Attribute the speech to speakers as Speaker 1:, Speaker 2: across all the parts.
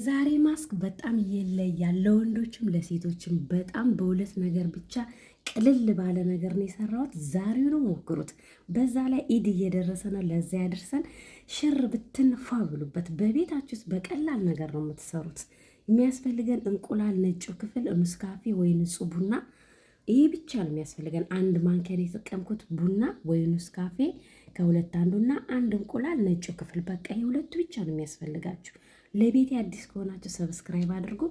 Speaker 1: ዛሬ ማስክ በጣም ይለያል። ለወንዶችም ለሴቶችም በጣም በሁለት ነገር ብቻ ቅልል ባለ ነገር ነው የሰራሁት። ዛሬው ነው ሞክሩት። በዛ ላይ ኢድ እየደረሰ ነው። ለዛ ያደርሰን። ሽር ብትንፋ ብሉበት። በቤታችሁ ውስጥ በቀላል ነገር ነው የምትሰሩት። የሚያስፈልገን እንቁላል፣ ነጭ ክፍል፣ ኑስካፌ ወይ ንጹህ ቡና። ይሄ ብቻ ነው የሚያስፈልገን። አንድ ማንኪያ የተጠቀምኩት ቡና ወይ ኑስካፌ ከሁለት አንዱና አንድ እንቁላል፣ ነጭ ክፍል። በቃ የሁለቱ ብቻ ነው የሚያስፈልጋችሁ። ለቤት አዲስ ከሆናችሁ ሰብስክራይብ አድርጉ።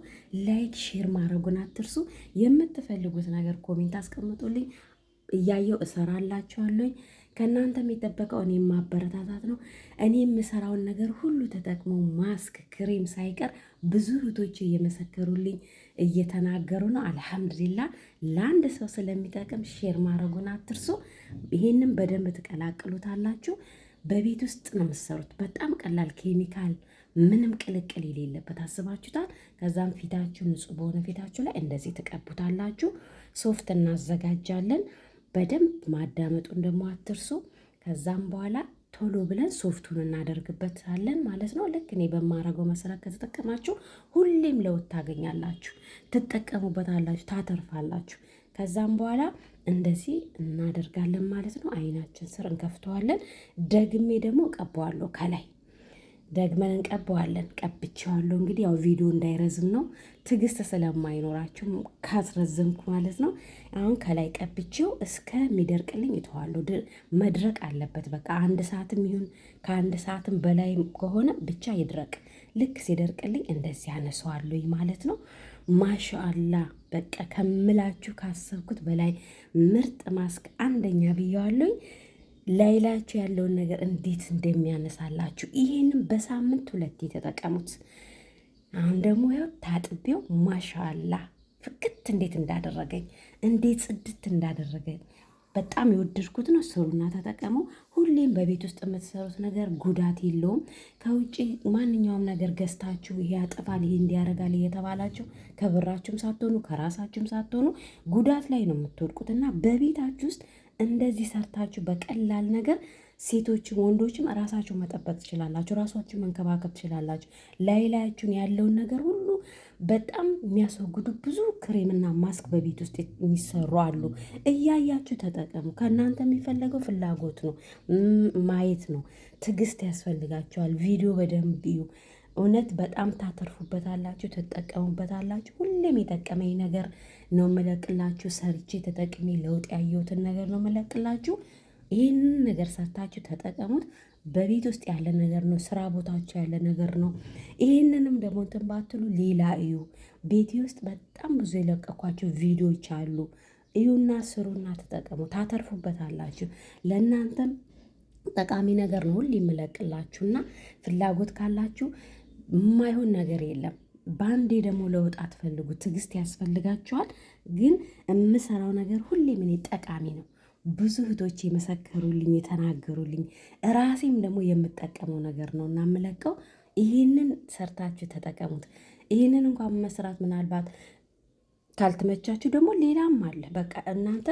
Speaker 1: ላይክ ሼር ማድረጉን አትርሱ። የምትፈልጉት ነገር ኮሜንት አስቀምጡልኝ፣ እያየው እሰራላችኋለሁ። ከእናንተ የሚጠበቀው እኔ ማበረታታት ነው። እኔ የምሰራውን ነገር ሁሉ ተጠቅመው ማስክ ክሬም ሳይቀር ብዙ እህቶች እየመሰከሩልኝ እየተናገሩ ነው። አልሐምዱሊላ። ለአንድ ሰው ስለሚጠቅም ሼር ማድረጉን አትርሱ። ይሄንን በደንብ ትቀላቅሉታላችሁ። በቤት ውስጥ ነው የምትሰሩት። በጣም ቀላል ኬሚካል ምንም ቅልቅል የሌለበት አስባችሁታል። ከዛም ፊታችሁ ንጹህ በሆነ ፊታችሁ ላይ እንደዚህ ትቀቡታላችሁ። ሶፍት እናዘጋጃለን። በደንብ ማዳመጡን ደግሞ አትርሱ። ከዛም በኋላ ቶሎ ብለን ሶፍቱን እናደርግበታለን ማለት ነው። ልክ እኔ በማረገው መሰረት ከተጠቀማችሁ ሁሌም ለውጥ ታገኛላችሁ፣ ትጠቀሙበታላችሁ፣ ታተርፋላችሁ። ከዛም በኋላ እንደዚህ እናደርጋለን ማለት ነው። አይናችን ስር እንከፍተዋለን። ደግሜ ደግሞ እቀባዋለሁ ከላይ ደግመን እንቀባዋለን። ቀብቼዋለሁ። እንግዲህ ያው ቪዲዮ እንዳይረዝም ነው፣ ትዕግስት ስለማይኖራችሁ ካስረዘምኩ ማለት ነው። አሁን ከላይ ቀብቼው እስከሚደርቅልኝ እተዋለሁ። መድረቅ አለበት። በቃ አንድ ሰዓትም ይሁን ከአንድ ሰዓትም በላይ ከሆነ ብቻ ይድረቅ። ልክ ሲደርቅልኝ እንደዚህ ያነሰዋለሁ ማለት ነው። ማሻአላ በቃ ከምላችሁ ካሰብኩት በላይ ምርጥ ማስክ አንደኛ ብየዋለሁኝ። ላይላችሁ ያለውን ነገር እንዴት እንደሚያነሳላችሁ ይሄንን በሳምንት 2 የተጠቀሙት። አሁን ደግሞ ያው ታጥቤው ማሻአላ ፍክት እንዴት እንዳደረገኝ እንዴት ጽድት እንዳደረገኝ በጣም የወደድኩት ነው። ስሩና ተጠቀሙ። ሁሌም በቤት ውስጥ የምትሰሩት ነገር ጉዳት የለውም። ከውጭ ማንኛውም ነገር ገዝታችሁ ይሄ ያጠፋል፣ ይሄ እንዲያደርጋል እየተባላችሁ ከብራችሁም ሳትሆኑ ከራሳችሁም ሳትሆኑ ጉዳት ላይ ነው የምትወድቁት እና በቤታችሁ ውስጥ እንደዚህ ሰርታችሁ በቀላል ነገር ሴቶችም ወንዶችም ራሳችሁ መጠበቅ ትችላላችሁ። ራሳችሁ መንከባከብ ትችላላችሁ። ላያችሁን ያለውን ነገር ሁሉ በጣም የሚያስወግዱ ብዙ ክሬምና ማስክ በቤት ውስጥ የሚሰሩ አሉ። እያያችሁ ተጠቀሙ። ከእናንተ የሚፈለገው ፍላጎት ነው፣ ማየት ነው። ትዕግስት ያስፈልጋችኋል። ቪዲዮ በደንብ እዩ። እውነት በጣም ታተርፉበታላችሁ፣ ትጠቀሙበታላችሁ። ሁሌም የጠቀመኝ ነገር ነው መለቅላችሁ። ሰርቼ ተጠቅሜ ለውጥ ያየሁትን ነገር ነው መለቅላችሁ። ይህንን ነገር ሰርታችሁ ተጠቀሙት። በቤት ውስጥ ያለ ነገር ነው፣ ስራ ቦታችሁ ያለ ነገር ነው። ይህንንም ደግሞ እንትን ባትሉ ሌላ እዩ። ቤቴ ውስጥ በጣም ብዙ የለቀኳቸው ቪዲዮዎች አሉ። እዩና ስሩና ተጠቀሙ፣ ታተርፉበታላችሁ። ለእናንተም ጠቃሚ ነገር ነው ሁሌ የምለቅላችሁና ፍላጎት ካላችሁ የማይሆን ነገር የለም። በአንዴ ደግሞ ለውጥ አትፈልጉ፣ ትዕግስት ያስፈልጋችኋል። ግን የምሰራው ነገር ሁሌም እኔ ጠቃሚ ነው። ብዙ እህቶች የመሰከሩልኝ የተናገሩልኝ፣ ራሴም ደግሞ የምጠቀመው ነገር ነው እና የምለቀው። ይህንን ሰርታችሁ ተጠቀሙት። ይህንን እንኳን መስራት ምናልባት ካልተመቻችሁ ደግሞ ሌላም አለ። በቃ እናንተ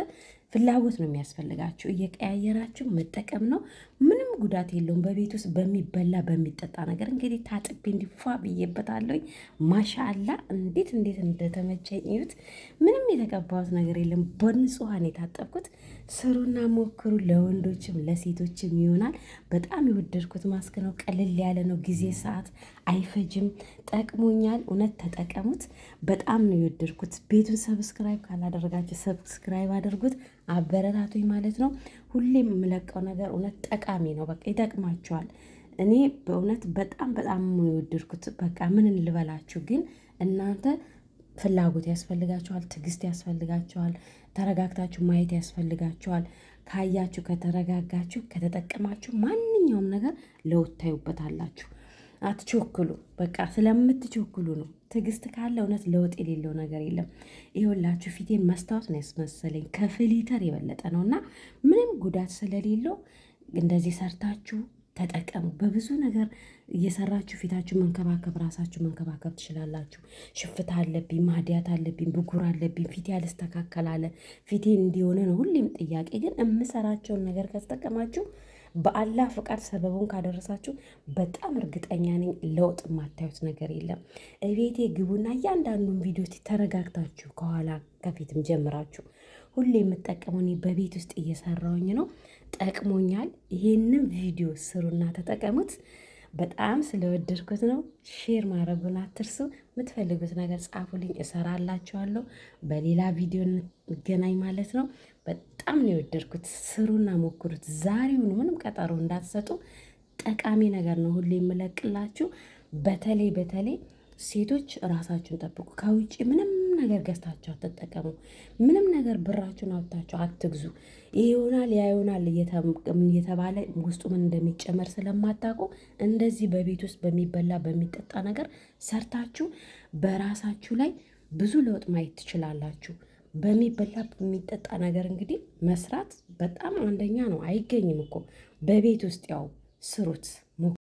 Speaker 1: ፍላጎት ነው የሚያስፈልጋችሁ። እየቀያየራችሁ መጠቀም ነው። ምንም ጉዳት የለውም። በቤት ውስጥ በሚበላ በሚጠጣ ነገር እንግዲህ ታጥቤ እንዲፏ ብዬበታለሁኝ። ማሻአላ እንዴት እንደተመቸኝ እዩት። ምንም የተቀባሁት ነገር የለም። በንጹሃን የታጠብኩት። ስሩና ሞክሩ። ለወንዶችም ለሴቶችም ይሆናል። በጣም የወደድኩት ማስክ ነው። ቀልል ያለ ነው። ጊዜ ሰዓት አይፈጅም። ጠቅሞኛል። እውነት ተጠቀሙት። በጣም ነው የወደድኩት። ቤቱን ሰብስክራይብ ካላደረጋችሁ ሰብስክራይብ አድርጉት። አበረታቱኝ ማለት ነው። ሁሌም የምለቀው ነገር እውነት ጠቃሚ ነው። በቃ ይጠቅማችኋል። እኔ በእውነት በጣም ነው የወደድኩት። በቃ ምን ልበላችሁ፣ ግን እናንተ ፍላጎት ያስፈልጋችኋል፣ ትዕግስት ያስፈልጋችኋል፣ ተረጋግታችሁ ማየት ያስፈልጋችኋል። ካያችሁ፣ ከተረጋጋችሁ፣ ከተጠቀማችሁ ማንኛውም ነገር ለውጥ ታዩበታላችሁ። አትቾክሉ። በቃ ስለምትቾክሉ ነው። ትዕግስት ካለ እውነት ለውጥ የሌለው ነገር የለም። ይኸውላችሁ ፊቴን መስታወት ነው ያስመሰለኝ፣ ከፍሊተር የበለጠ ነው እና ምንም ጉዳት ስለሌለው እንደዚህ ሰርታችሁ ተጠቀሙ። በብዙ ነገር እየሰራችሁ ፊታችሁ መንከባከብ፣ ራሳችሁ መንከባከብ ትችላላችሁ። ሽፍታ አለብኝ፣ ማዲያት አለብኝ፣ ብጉር አለብኝ፣ ፊቴ ያልስተካከል አለ፣ ፊቴን እንዲሆነ ነው ሁሌም ጥያቄ። ግን የምሰራቸውን ነገር ከተጠቀማችሁ በአላህ ፍቃድ ሰበቡን ካደረሳችሁ በጣም እርግጠኛ ነኝ ለውጥ የማታዩት ነገር የለም። እቤቴ ግቡና እያንዳንዱን ቪዲዮ ተረጋግታችሁ ከኋላ ከፊትም ጀምራችሁ ሁሌ የምጠቀመው እኔ በቤት ውስጥ እየሰራውኝ ነው። ጠቅሞኛል። ይሄንን ቪዲዮ ስሩና ተጠቀሙት። በጣም ስለወደድኩት ነው። ሼር ማድረጉን አትርሱ። የምትፈልጉት ነገር ጻፉልኝ፣ እሰራላችኋለሁ። በሌላ ቪዲዮ እንገናኝ ማለት ነው። በጣም ነው የወደድኩት። ስሩና ሞክሩት። ዛሬውን ምንም ቀጠሮ እንዳትሰጡ። ጠቃሚ ነገር ነው ሁሌ የምለቅላችሁ። በተለይ ሴቶች ራሳችሁን ጠብቁ። ከውጭ ምንም ነገር ገዝታችሁ አትጠቀሙ። ምንም ነገር ብራችሁን አውጥታችሁ አትግዙ። ይሄ ይሆናል ያ ይሆናል እየተባለ ውስጡ ምን እንደሚጨመር ስለማታውቁ እንደዚህ በቤት ውስጥ በሚበላ በሚጠጣ ነገር ሰርታችሁ በራሳችሁ ላይ ብዙ ለውጥ ማየት ትችላላችሁ። በሚበላ በሚጠጣ ነገር እንግዲህ መስራት በጣም አንደኛ ነው። አይገኝም እኮ በቤት ውስጥ ያው ስሩት።